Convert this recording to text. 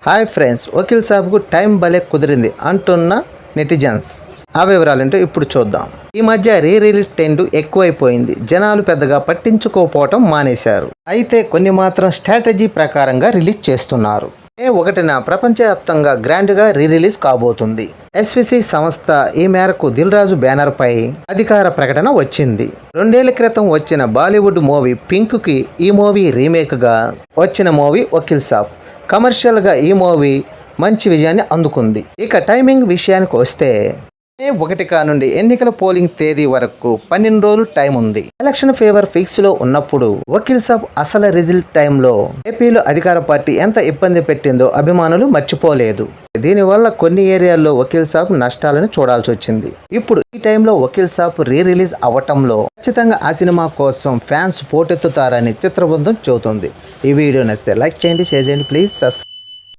Hi friends, Vakeel సాబ్కు time భలే కుదిరింది అంటున్న నెటిజన్స్. ఆ వివరాలేంటో ఇప్పుడు చూద్దాం. ఈ మధ్య రీ రిలీజ్ ట్రెండ్ ఎక్కువైపోయింది. జనాలు పెద్దగా పట్టించుకోకపోవటం మానేశారు. అయితే కొన్ని మాత్రం స్ట్రాటజీ ప్రకారంగా రిలీజ్ చేస్తున్నారు. మే 1న ప్రపంచవ్యాప్తంగా గ్రాండ్గా రీ రిలీజ్ కాబోతుంది. ఎస్విసి సంస్థ ఈ మేరకు దిల్ రాజు బ్యానర్ పై అధికార ప్రకటన వచ్చింది. 2 ఏళ్ల క్రితం వచ్చిన బాలీవుడ్ మూవీ పింక్కి ఈ మూవీ రీమేక్గా వచ్చిన మూవీ వకీల్ సాబ్. కమర్షియల్గా ఈ మూవీ మంచి విజయాన్ని అందుకుంది. ఇక టైమింగ్ విషయానికి వస్తే మే 1 నుండి ఎన్నికల పోలింగ్ తేదీ వరకు 12 రోజులు టైం ఉంది. ఎలక్షన్ ఫేవర్ ఫిక్స్ లో ఉన్నప్పుడు వకీల్ సాబ్ అసలు రిజల్ట్ టైంలో ఏపీలో అధికార పార్టీ ఎంత ఇబ్బంది పెట్టిందో అభిమానులు మర్చిపోలేదు. దీనివల్ల కొన్ని ఏరియాల్లో వకీల్ సాబ్ నష్టాలను చూడాల్సి వచ్చింది. ఇప్పుడు ఈ టైంలో వకీల్ సాబ్ రీ రిలీజ్ అవ్వటంలో ఖచ్చితంగా ఆ సినిమా కోసం ఫ్యాన్స్ పోటెత్తుతారని చిత్రబృందం చెబుతుంది. ఈ వీడియో నచ్చితే లైక్ చేయండి, షేర్ చేయండి, ప్లీజ్ సబ్స్క్రైబ్.